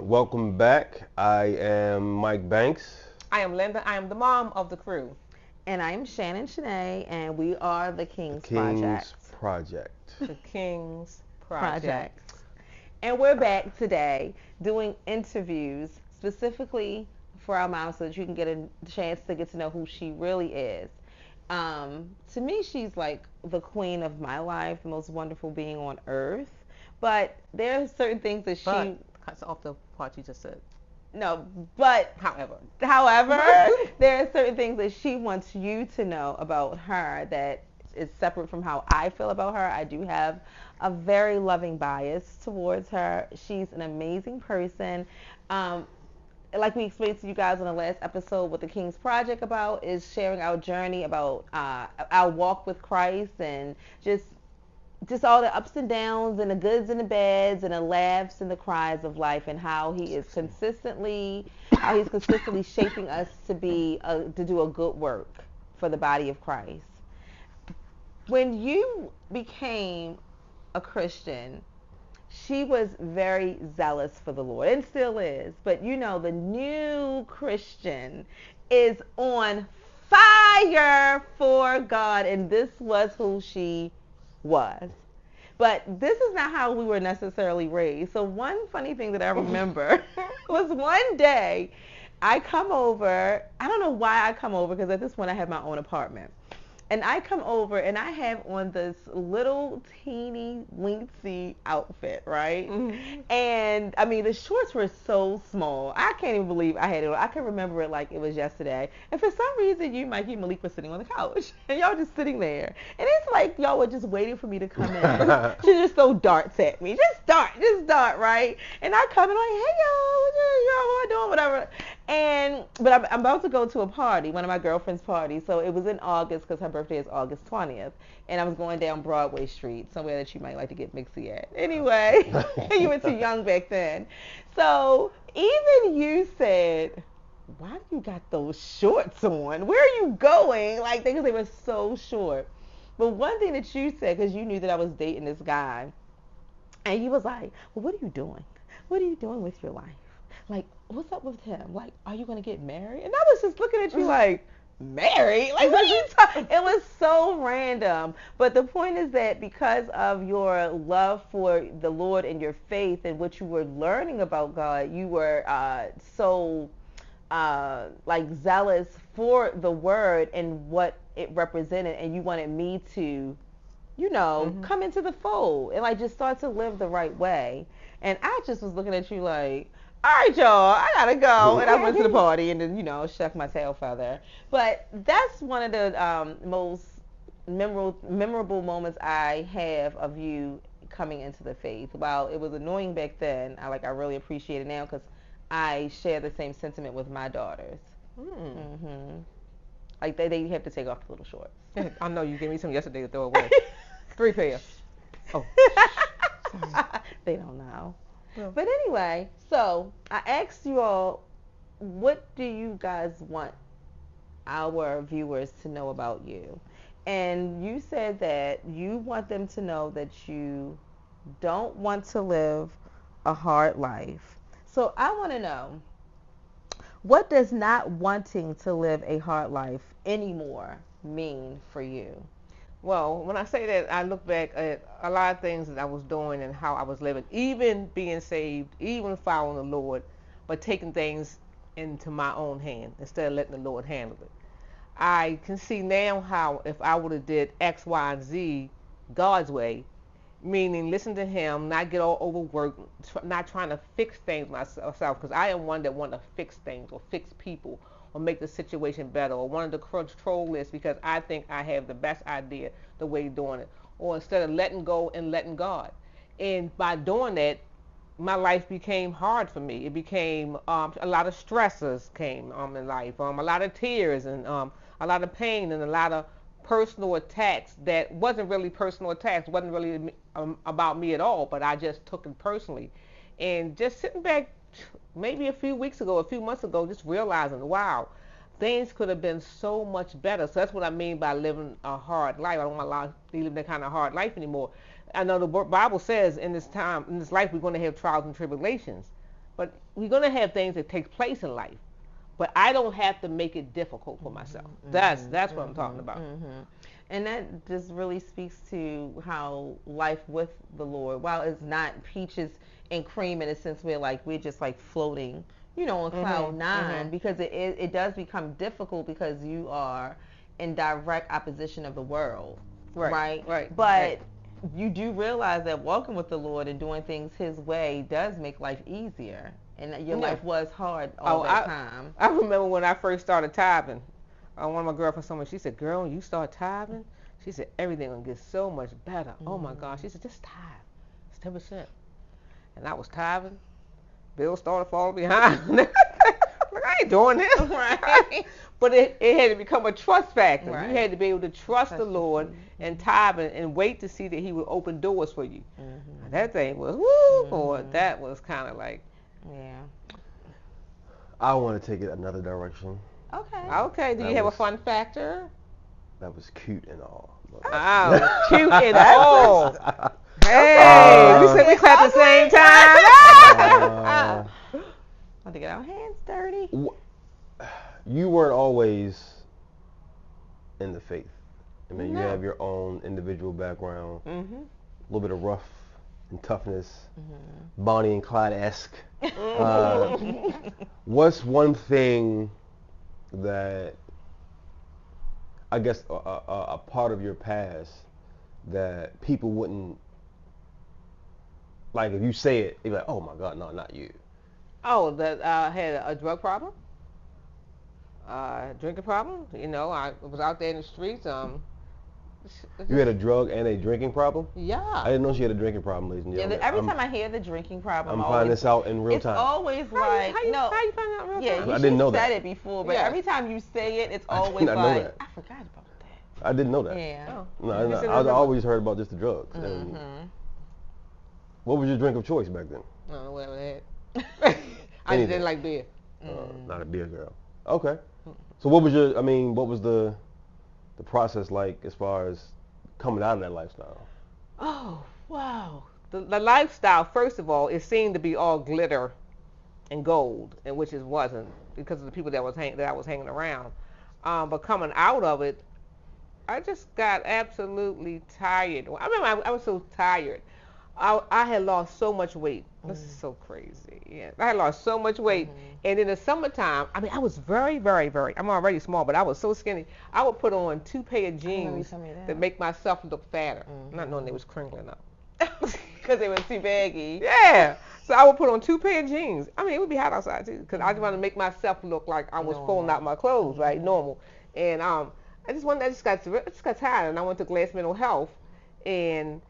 Welcome back. I am Mike Banks. I am Linda. I am the mom of the crew. And I'm Shannon Shanae, and we are the The King's King's Project. Project. The King's Project. Projects. And we're back today doing interviews specifically for our mom so that you can get a chance to get to know who she really is. To me, she's like the queen of my life, the most wonderful being on earth. But there are certain things that But cuts off the part you just said. no, but However, However, there are certain things that she wants you to know about her that is separate from how I feel about her. I do have a very loving bias towards her. She's an amazing person. Um, like we explained to you guys on the last episode, what the King's Project about is sharing our journey about our walk with Christ and just all the ups and downs and the goods and the bads and the laughs and the cries of life and how he's consistently shaping us to do a good work for the body of Christ. When you became a Christian, she was very zealous for the Lord and still is. But you know, the new Christian is on fire for God, and this was who she was. But this is not how we were necessarily raised. So one funny thing that I remember was one day I come over. I don't know why I come over because at this point I have my own apartment. And I come over and I have on this little teeny weensy outfit, right? mm-hmm. And I mean, the shorts were so small. I can't even believe I had it on. I can remember it like it was yesterday. And for some reason, you, Mikey and Malik, were sitting on the couch. And y'all just sitting there. And it's like y'all were just waiting for me to come in. To just throw darts at me. Just dart, right? And I come in like, hey, y'all doing? Whatever. But I'm about to go to a party, one of my girlfriend's parties. So it was in August because her birthday is August 20th. And I was going down Broadway Street, somewhere that you might like to get mixy at. Anyway, you were too young back then. So even you said, why do you got those shorts on? Where are you going? Like, because they were so short. But one thing that you said, because you knew that I was dating this guy, and he was like, well, what are you doing? What are you doing with your life? Like, what's up with him? Like, are you going to get married? And I was just looking at you like, married? Like, what are you talking? It was so random. But the point is that because of your love for the Lord and your faith and what you were learning about God, you were so like zealous for the word and what it represented, and you wanted me to come into the fold and like just start to live the right way. And I just was looking at you like, all right, y'all, I gotta go. And I went to the party and then, shuck my tail feather. But that's one of the most memorable moments I have of you coming into the faith. While it was annoying back then, I really appreciate it now because I share the same sentiment with my daughters. Mm-hmm. Like they have to take off the little shorts. I know you gave me some yesterday to throw away. 3 pairs. Oh, they don't know. Yeah. But anyway, so I asked you all, what do you guys want our viewers to know about you? And you said that you want them to know that you don't want to live a hard life. So I want to know, what does not wanting to live a hard life anymore mean for you? well, when I say that, I look back at a lot of things that I was doing and how I was living, even being saved, even following the Lord, but taking things into my own hand instead of letting the Lord handle it. I can see now how if I would have did X, Y, and Z God's way, meaning listen to Him, not get all overworked, not trying to fix things myself, because I am one that want to fix things or fix people or make the situation better or wanted to control this because I think I have the best idea the way you're doing it, or instead of letting go and letting God. And by doing that, my life became hard for me. It became a lot of stressors came in life, a lot of tears and a lot of pain and a lot of personal attacks that wasn't really personal attacks, wasn't really about me at all, but I just took it personally. And just sitting back maybe a few weeks ago, a few months ago, just realizing, wow, things could have been so much better. So that's what I mean by living a hard life. I don't want to live that kind of hard life anymore. I know the Bible says in this time, in this life, we're going to have trials and tribulations. But we're gonna have things that take place in life. But I don't have to make it difficult for myself. That's what I'm talking about. And that just really speaks to how life with the Lord, while it's not peaches and cream in a sense where like we're just like floating, on cloud nine, because it does become difficult because you are in direct opposition of the world, right? But you do realize that walking with the Lord and doing things His way does make life easier, and that your life was hard all that time. I remember when I first started tithing. One of my girlfriends told me, she said, "Girl, when you start tithing," she said, "everything gonna get so much better." Oh my gosh, she said, "Just tithe, it's 10%." And I was tithing. Bills started falling behind. Like, I ain't doing this. Right. But it had to become a trust factor. Right. You had to be able to trust the Lord and tithe and wait to see that He would open doors for you. And that thing was, boy, that was kind of like. Yeah. I want to take it another direction. Okay. Do you have a fun factor? That was cute and all. Oh, cute and all. Hey, you said we clap at the same time. Want to get our hands dirty? You weren't always in the faith. I mean, you have your own individual background, a little bit of rough and toughness, Bonnie and Clyde-esque. What's one thing that, I guess, a part of your past that people wouldn't, like if you say it, they'd be like, "Oh my God, no, not you." Oh, that I had a drug problem, drinking problem. I was out there in the streets. You had a drug and a drinking problem? Yeah. I didn't know she had a drinking problem, ladies and gentlemen. Every time I hear the drinking problem, I'm finding this out in real time. It's always how you find out in real time? Yeah, I didn't know that. You said it before, but every time you say it, it's always I like, I forgot about that. I didn't know that. Yeah. No, I always heard about just the drugs. And what was your drink of choice back then? No, whatever that. I just didn't like beer. Not a beer girl. Okay. So what was the process like as far as coming out of that lifestyle? Oh, wow. The lifestyle, first of all, it seemed to be all glitter and gold, and which it wasn't because of the people that I was hanging around. But coming out of it, I just got absolutely tired. I remember I was so tired. I had lost so much weight. This is so crazy. Yeah, I had lost so much weight. And in the summertime, I was very, very, very, I'm already small, but I was so skinny. I would put on 2 pair of jeans to make myself look fatter, not knowing they was crinkling up. Because they were too baggy. Yeah. So I would put on 2 pair of jeans. It would be hot outside too, because I just wanted to make myself look like I was pulling out my clothes, right, normal. And I just got tired, and I went to Glass Mental Health, and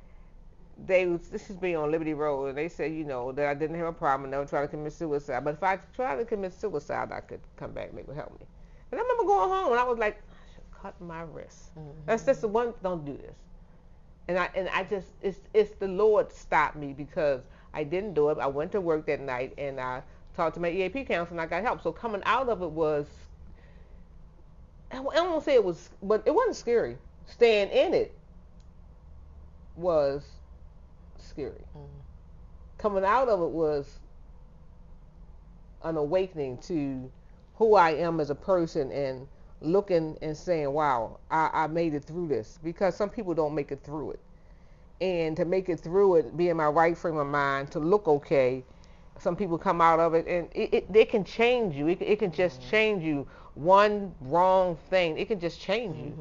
this is being on Liberty Road, and they said, that I didn't have a problem, and I would try to commit suicide. But if I tried to commit suicide, I could come back and they would help me. And I remember going home, and I was like, I should cut my wrist. That's just the one, don't do this. And I just, it's the Lord stopped me because I didn't do it. I went to work that night, and I talked to my EAP counselor, and I got help. So coming out of it was, I don't want to say it was, but it wasn't scary. Staying in it was scary. Coming out of it was an awakening to who I am as a person, and looking and saying, wow, I made it through this, because some people don't make it through it. And to make it through it, be in my right frame of mind, to look okay, some people come out of it and it can change you. It can just change you. One wrong thing, it can just change you.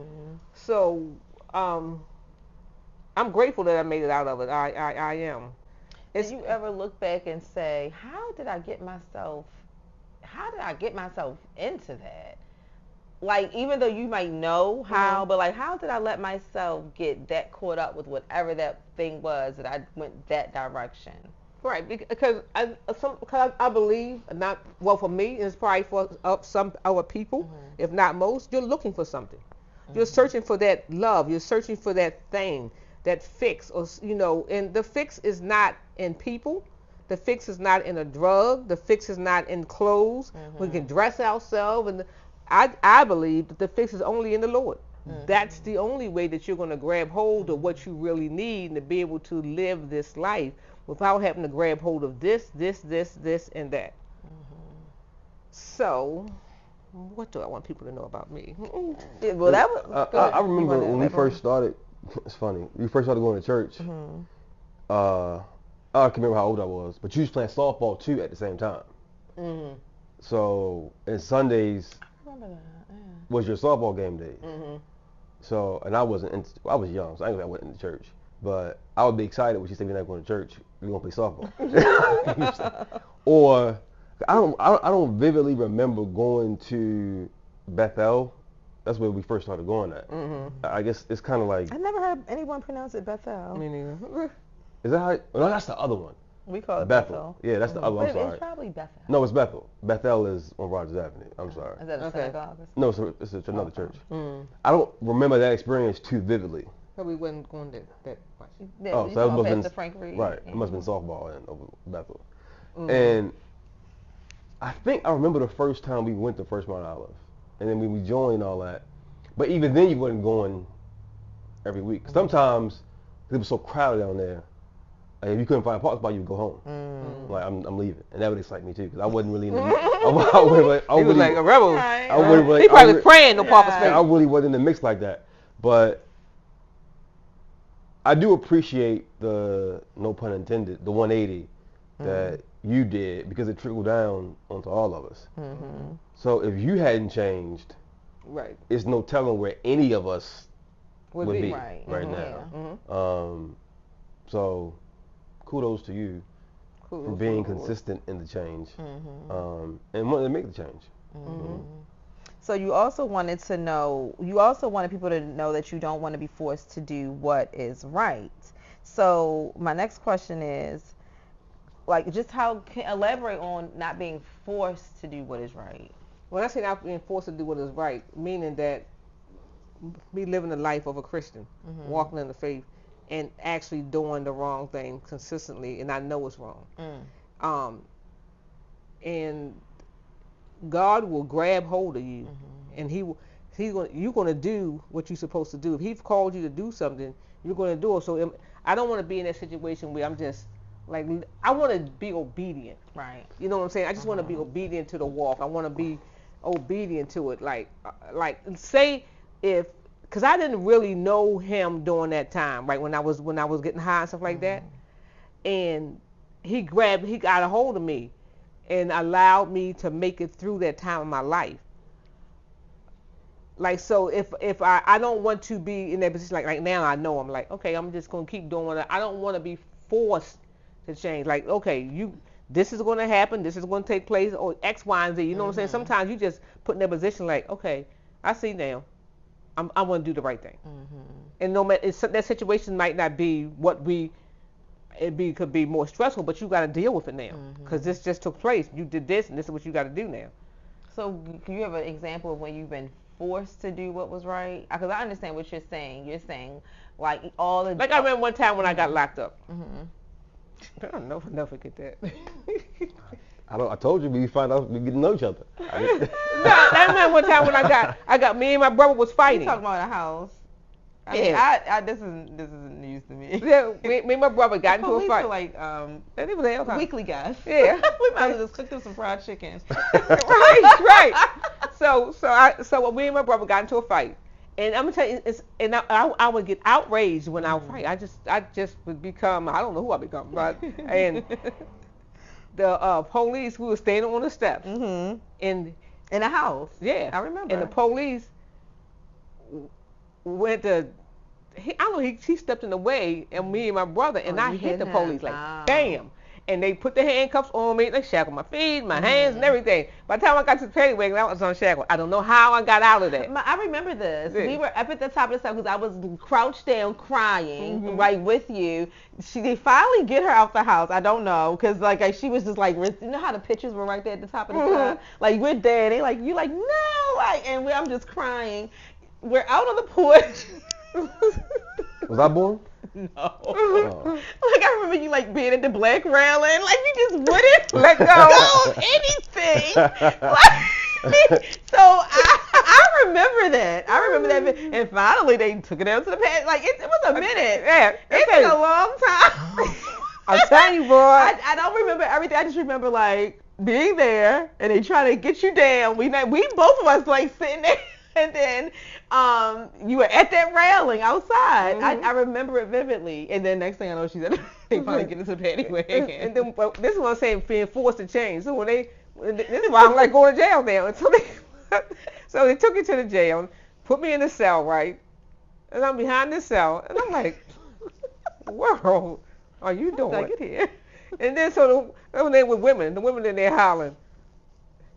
So I'm grateful that I made it out of it. I am. Did you ever look back and say, how did I get myself into that? Like, even though you might know how, but like, how did I let myself get that caught up with whatever that thing was that I went that direction? Right, because I believe, for me, it's probably for some other people, if not most, you're looking for something. You're searching for that love. You're searching for that thing, that fix, or and the fix is not in people. The fix is not in a drug. The fix is not in clothes. We can dress ourselves, and I believe that the fix is only in the Lord. That's the only way that you're going to grab hold of what you really need and to be able to live this life. without having to grab hold of this, and that. So, what do I want people to know about me? Well, that was. I remember when we first started. It's funny. We first started going to church. I can't remember how old I was, but you was playing softball too at the same time. So, and Sundays was your softball game day. So, and I was young, so I went into church. But I would be excited when she said we're not going to church. We're going to play softball. Or I don't vividly remember going to Bethel. That's where we first started going at. I guess it's kind of like. I never heard anyone pronounce it Bethel. Me neither. Is that how? No, that's the other one. We call it Bethel. Yeah, that's the other one. I'm sorry. It's probably Bethel. No, it's Bethel. Bethel is on Rogers Avenue. I'm sorry. Is that a synagogue? No, it's another church. I don't remember that experience too vividly. Probably wasn't going that much. Yeah, so that must have been Frank Reed. Right. It must have been softball and over Bethel. And I think I remember the first time we went to First Mount Olive, and then we joined all that. But even then, you wasn't going every week. Sometimes it was so crowded down there. Like if you couldn't find a parking spot, you would go home. Like I'm leaving, and that would excite me too, because I wasn't really. I was like a rebel. He probably was praying no parking space. I really wasn't in the mix like that, but I do appreciate the, no pun intended, the 180 that you did, because it trickled down onto all of us. So if you hadn't changed, right, it's no telling where any of us would be right now. So kudos to you for being consistent in the change and wanting to make the change. So you also wanted people to know that you don't want to be forced to do what is right. So my next question is, like, just elaborate on not being forced to do what is right. When I say not being forced to do what is right, meaning that me living the life of a Christian, walking in the faith, and actually doing the wrong thing consistently, and I know it's wrong. And God will grab hold of you, and you're going to do what you're supposed to do. If He's called you to do something, you're going to do it. So I don't want to be in that situation where I'm just like, I want to be obedient. Right. You know what I'm saying? I just want to be obedient to the walk. I want to be obedient to it. Like say if, because I didn't really know Him during that time, right? When I was getting high and stuff like that, and He got a hold of me and allowed me to make it through that time of my life. Like, so if I don't want to be in that position, like now I know I'm like, okay, I'm just going to keep doing it. I don't want to be forced to change. Like, okay, this is going to happen, this is going to take place, or X, Y, and Z. You know what I'm saying? Sometimes you just put in that position like, okay, I see now. I want to do the right thing. And no matter, that situation might not be what could be more stressful, but you got to deal with it now, because this just took place. You did this, and this is what you got to do now. So can you have an example of when you've been forced to do what was right? Because I understand what you're saying. You're saying like all the. Like I remember one time when I got locked up. I don't know if I'll never forget that. I told you we find out we get to know each other. No, I remember one time when I got me and my brother was fighting. You talking about a house? I mean, this isn't news to me. Yeah, me and my brother got into a fight. Like it was weekly guys. Yeah, we might as well just cook them some fried chicken. right. So me and my brother got into a fight, and I'm gonna tell you, I would get outraged when I would fight. I just would become, I don't know who I become, but and the police, we were standing on the steps in a house. Yeah, I remember. And the police went to, he stepped in the way, and me and my brother, and I hit the police like, bam. And they put the handcuffs on me. They shackled my feet, my hands, and everything. By the time I got to the paddy wagon, I was unshackled. I don't know how I got out of that. I remember this. Yeah. We were up at the top of the steps because I was crouched down crying right with you. They finally get her out the house. I don't know, because like she was just like, you know how the pictures were right there at the top of the steps? Like, we're there. They like, you like, no. Like, and I'm just crying. We're out on the porch. Was I born? No. Oh. Like, I remember you like being at the black railing, like you just wouldn't let go of anything. So I remember that. And finally they took it out to the pad. Like it was a minute. Yeah. It took a long time. I'm telling you, boy. I don't remember everything. I just remember like being there and they trying to get you down. We both of us like sitting there, and then you were at that railing outside. I remember it vividly. And then next thing I know, she said they finally get into bed anyway again. And then this is what I'm saying, being forced to change. So this is why I'm like going to jail now. So they took me to the jail, put me in the cell, right? And I'm behind the cell, and I'm like, what world are you doing? Get here. And then when they were women, the women in there hollering,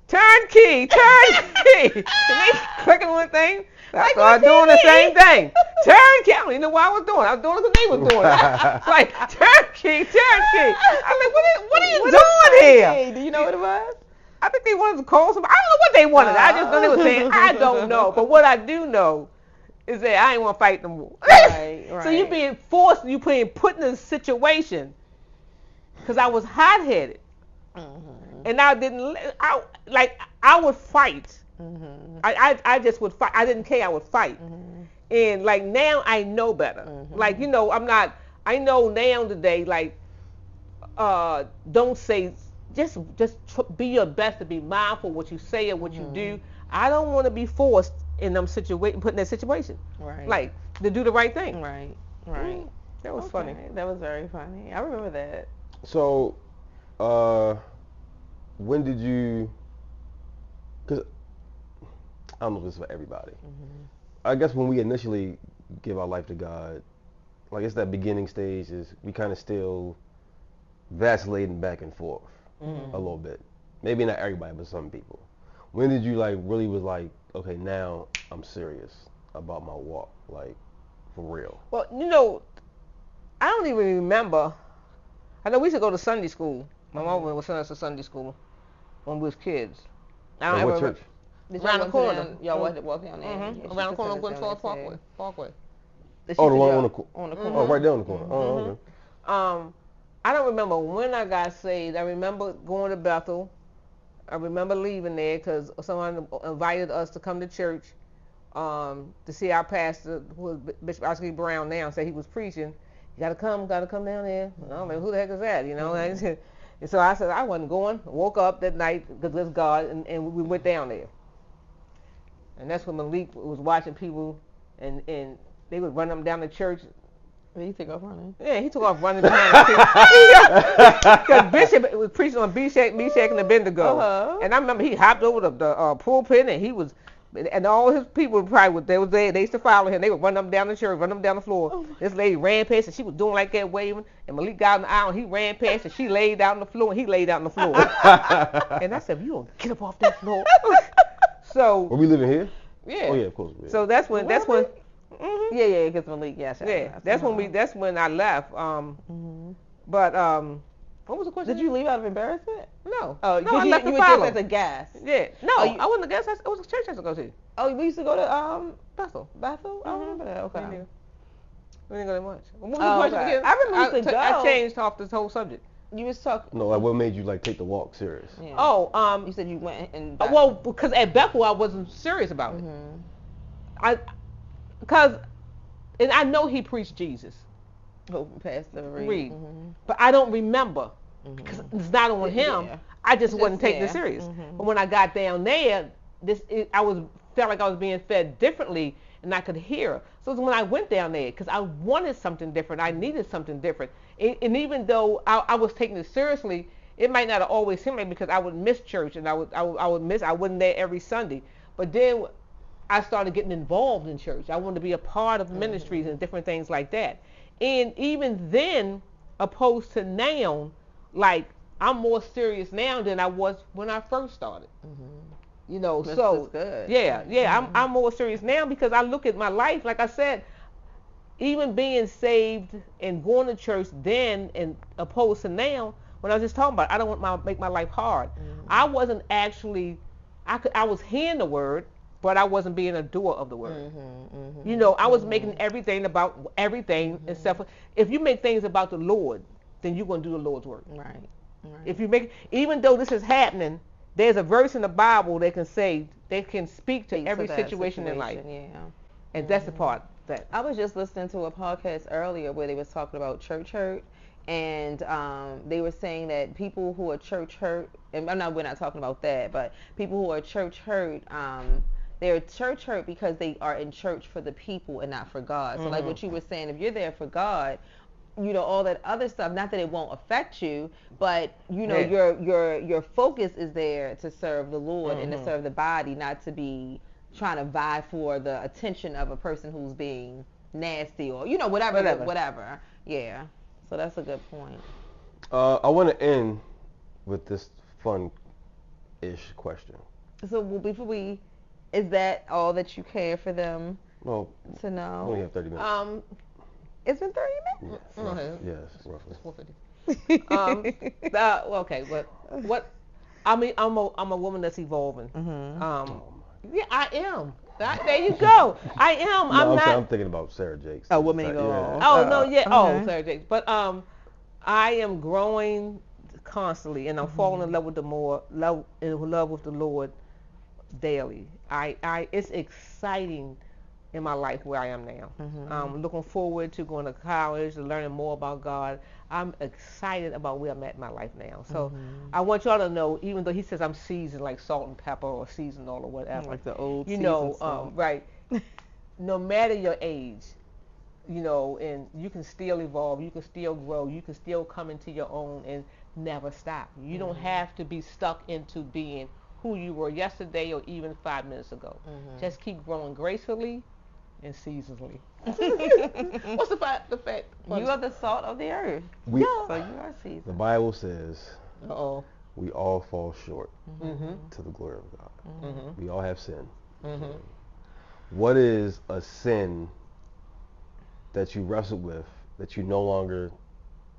turnkey, turnkey. And they clicking on the thing. I started doing the same thing. Turnkey. I don't even know what I was doing. I was doing it because they were doing it. It's like, turnkey, turnkey. I'm like, what are you doing here? Do you know what it was? I think they wanted to call somebody. I don't know what they wanted. I just know they were saying, I don't know. But what I do know is that I ain't want to fight no more. Right. So you're being forced, you're being put in a situation because I was hot-headed. And I didn't, I would fight. I just would fight. I didn't care. I would fight. And like now I know better. Like, you know, I know now today, like, don't say, just be your best to be mindful what you say and what you do. I don't want to be forced in them put in that situation. Right. Like, to do the right thing. Right. That was funny. That was very funny. I remember that. So, when did you, because I don't know if this is for everybody. I guess when we initially give our life to God, like it's that beginning stage is we kind of still vacillating back and forth a little bit. Maybe not everybody, but some people. When did you like really was like, okay, now I'm serious about my walk, like for real? Well, you know, I don't even remember. I know we used to go to Sunday school. My mom would send us to Sunday school when we was kids. I don't What church? Around the corner. Y'all wanted to walk down there. Around the corner on Glenn Parkway. Oh, the one on the corner. On the corner. Oh, right there on the corner. Oh, okay. I don't remember when I got saved. I remember going to Bethel. I remember leaving there because someone invited us to come to church to see our pastor, who was Bishop Oscar Brown now, said he was preaching. You gotta come down there. I don't know who the heck is that, you know. And so I said I wasn't going. Woke up that night because it's God, and we went down there. And that's when Malik was watching people, and they would run them down the church. He took off running. Yeah, he took off running behind the because Bishop was preaching on Meshach and Abednego, and I remember he hopped over the pulpit, and he was, and all his people probably was there. They used to follow him. They would run them down the church, run them down the floor. This lady ran past, and she was doing like that, waving. And Malik got in the aisle, and he ran past, and she laid out on the floor, and he laid out on the floor. And I said, "You don't get up off that floor." So. Were we living here? Yeah. Oh yeah, of course. Yeah. So that's when. Yeah, because Malik, yes. Yeah, that's when I left. But what was the question? Did you leave out of embarrassment? No. Oh, no, I left you to were follow. just as a guest. Yeah. No, I wasn't a guest. It was a church I used to go to. Oh, we used to go to Bethel. Bethel? I don't remember that. Okay. We didn't go that much. What was the question again? I remember we used to go. I changed off this whole subject. You was talking. No, like what made you like take the walk serious? Yeah. Oh, you said you went and. Well, because at Bethel I wasn't serious about it. And I know he preached Jesus. Oh, Pastor Reed. But I don't remember because it's not on him. Yeah. I just wasn't taking it serious. But when I got down there, felt like I was being fed differently, and I could hear. So it was when I went down there because I wanted something different. I needed something different. And even though I was taking it seriously, it might not have always seemed like because I would miss church and I wasn't there every Sunday. But then I started getting involved in church. I wanted to be a part of ministries and different things like that. And even then, opposed to now, like I'm more serious now than I was when I first started. You know, This so is good. yeah, I'm more serious now because I look at my life, like I said, even being saved and going to church then and opposed to now, when I was just talking about, I don't want make my life hard. I wasn't actually, I was hearing the word, but I wasn't being a doer of the word. You know, I was making everything about everything except for, if you make things about the Lord, then you're going to do the Lord's work. Right. If you make, even though this is happening, there's a verse in the Bible that can say, they can speak to every situation in life. Yeah. And that's the part that. I was just listening to a podcast earlier where they was talking about church hurt, and they were saying that people who are church hurt, and we're not talking about that, but people who are church hurt, they're church hurt because they are in church for the people and not for God. So like what you were saying, if you're there for God, all that other stuff, not that it won't affect you, but your focus is there to serve the Lord and to serve the body, not to be trying to vie for the attention of a person who's being nasty or whatever. Yeah. So that's a good point. I want to end with this fun-ish question. So before is that all that you care for them to know? We only have 30 minutes. It's been 30 minutes? Yes, roughly. Okay, what? I mean, I'm a woman that's evolving. Yeah, I am. There you go. I am. No, I'm thinking about Sarah Jakes. A woman evolving. Sarah Jakes. But I am growing constantly, and I'm falling in love with with the Lord daily. It's exciting in my life where I am now. I'm looking forward to going to college and learning more about God. I'm excited about where I'm at in my life now. So I want y'all to know, even though he says I'm seasoned like salt and pepper or seasoned oil or whatever, like the old salt. Right. No matter your age, and you can still evolve, you can still grow, you can still come into your own and never stop. You don't have to be stuck into being who you were yesterday or even 5 minutes ago. Just keep growing gracefully and seasonally. What's the fact? You are the salt of the earth. So you are seasoned. The Bible says Uh-oh. we all fall short to the glory of God. We all have sin. What is a sin that you wrestle with that you no longer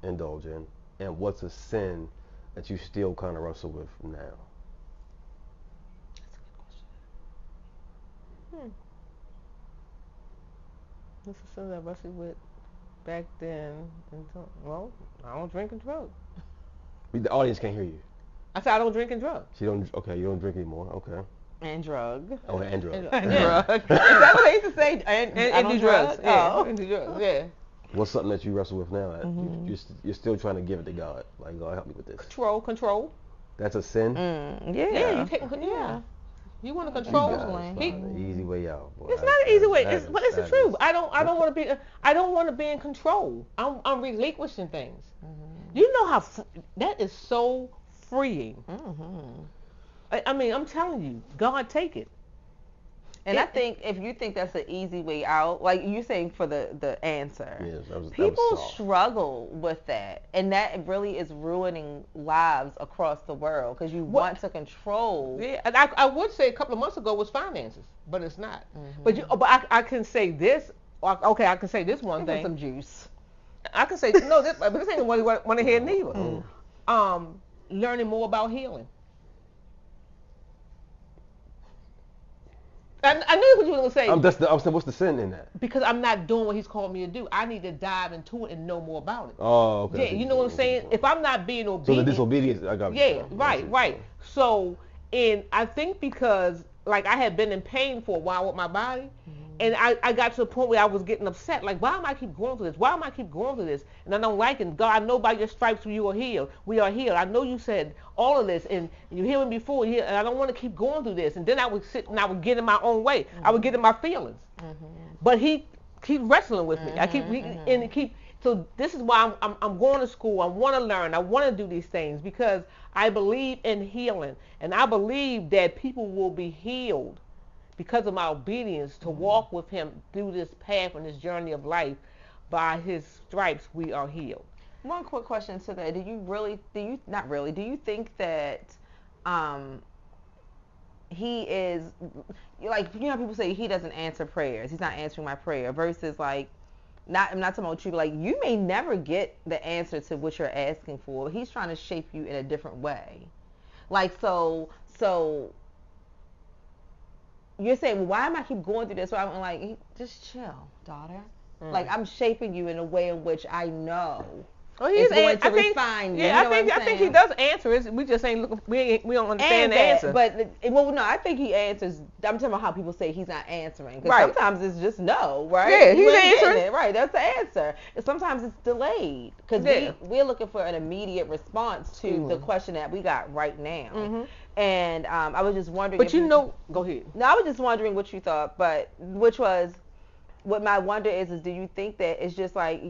indulge in? And what's a sin that you still kind of wrestle with now? This is something I wrestled with back then. Well, I don't drink and drug. The audience can't hear you. I said I don't drink and drug. You don't drink anymore. Okay. And drug. Oh, and drug. Drug. Is that what they used to say? And do drugs. And do drugs. Yeah. What's something that you wrestle with now? You're still trying to give it to God. Like, God, help me with this. Control. That's a sin? Yeah, you take control. You want to control the easy way out. Boy. It's not an easy way. It's the truth. I don't want to be in control. I'm relinquishing things. You know how that is so freeing. I mean, I'm telling you, God, take it. And I think if you think that's an easy way out, like you're saying for the answer, yes, people struggle with that. And that really is ruining lives across the world because you want to control. Yeah, and I would say a couple of months ago was finances, but it's not. But I can say this. Okay, I can say this one thing. Some juice. I can say, no, but this ain't what I want to hear neither. Learning more about healing. I knew what you were going to say. I'm saying, what's the sin in that? Because I'm not doing what he's called me to do. I need to dive into it and know more about it. Oh, okay. Yeah, you know what I'm saying? If I'm not being obedient. So the disobedience, I got you. Yeah, right. So, and I think because, like, I had been in pain for a while with my body, and I got to the point where I was getting upset. Like, why am I keep going through this? Why am I keep going through this? And I don't like it. God, I know by your stripes you are healed. We are healed. I know you said all of this, and you hear me before, and I don't want to keep going through this. And then I would sit and I would get in my own way. I would get in my feelings. But he keep wrestling with me. So this is why I'm going to school. I want to learn. I want to do these things because I believe in healing, and I believe that people will be healed because of my obedience to walk with him through this path and this journey of life. By his stripes we are healed. One quick question to that. Do you think that he is, like, you know, people say he doesn't answer prayers, he's not answering my prayer, versus like, I'm not talking about you, but like, you may never get the answer to what you're asking for, but he's trying to shape you in a different way. Like, so you're saying, well, why am I keep going through this? So I'm like, just chill, daughter. Like, I'm shaping you in a way in which I know Well, it's going to refine you. Yeah, you know I think he does answer it. We just ain't looking. We don't understand the answer. But well, no, I think he answers. I'm talking about how people say he's not answering. Because sometimes it's just no, right? Yeah, he's answering it, right? That's the answer. And sometimes it's delayed because we're looking for an immediate response to the question that we got right now. Mm-hmm. And I was just wondering. But go ahead. No, I was just wondering what you thought, but which was what my wonder is do you think that it's just like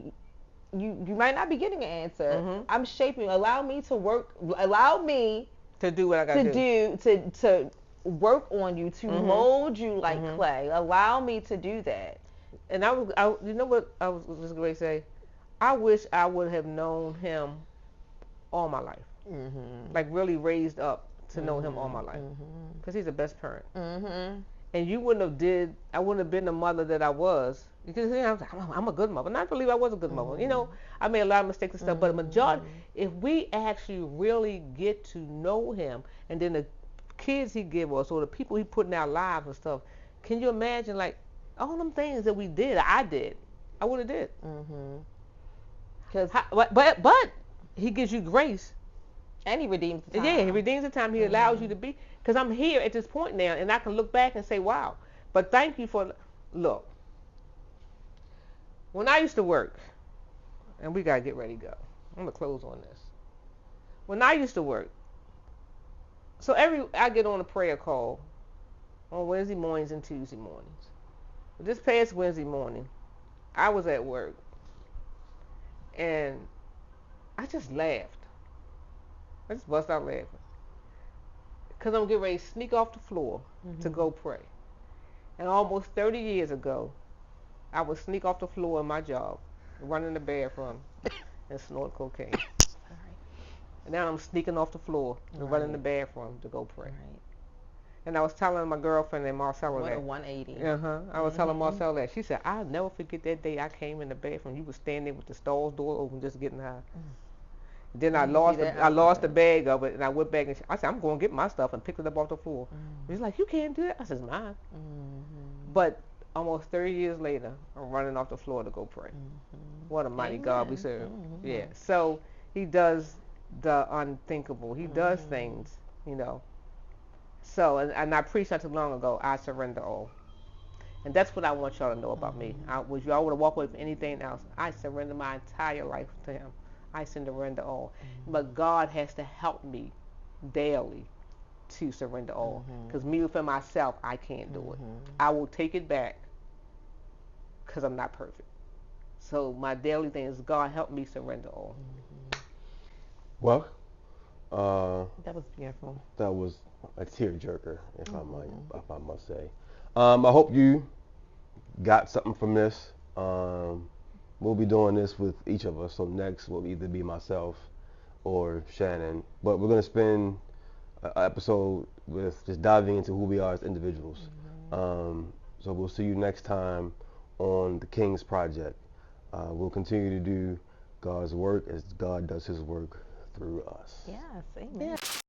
you might not be getting an answer. Mm-hmm. I'm shaping. Allow me to work. Allow me to do what I got to do. To work on you, to mold you like clay. Allow me to do that. And you know what I was just going to say? I wish I would have known him all my life. Mm-hmm. Like really raised up to know him all my life. Because he's the best parent. And I wouldn't have been the mother that I was. Because I'm a good mother. And I believe I was a good mother. You know, I made a lot of mistakes and stuff. But the majority, if we actually really get to know him, and then the kids he give us, or the people he put in our lives and stuff, can you imagine, like, all them things that we did, I would have did. But he gives you grace. And he redeems the time. Yeah, he redeems the time. He allows you to be. Because I'm here at this point now, and I can look back and say, wow. But thank you for, look. When I used to work, and we got to get ready to go. I'm going to close on this. When I used to work, so I get on a prayer call on Wednesday mornings and Tuesday mornings. This past Wednesday morning, I was at work, and I just laughed. I just bust out laughing. Because I'm getting ready to sneak off the floor to go pray. And almost 30 years ago, I would sneak off the floor in my job, run in the bathroom, and snort cocaine. And now I'm sneaking off the floor and run in the bathroom to go pray. And I was telling my girlfriend and Marcella that. 180. I was telling Marcella that. She said, I'll never forget that day I came in the bathroom. You were standing there with the stalls door open, just getting high. Then I lost the bag of it, and I went back and I said, I'm going to get my stuff, and picked it up off the floor. He's like, you can't do that. I said, it's mine. But almost 30 years later, I'm running off the floor to go pray. What a mighty God we serve. Yeah. So he does the unthinkable. He does things, you know. So, and I preached not too long ago, I surrender all. And that's what I want y'all to know about me. Would y'all want to walk away from anything else? I surrender my entire life to him. I surrender all. But God has to help me daily to surrender all. Because me within myself, I can't do it. I will take it back because I'm not perfect. So my daily thing is, God, help me surrender all. Well, that was beautiful. That was a tearjerker, if I must say. I hope you got something from this. We'll be doing this with each of us. So next will either be myself or Shannon. But we're going to spend an episode with just diving into who we are as individuals. So we'll see you next time on the King's Project. We'll continue to do God's work as God does his work through us. Yes, amen. Yeah.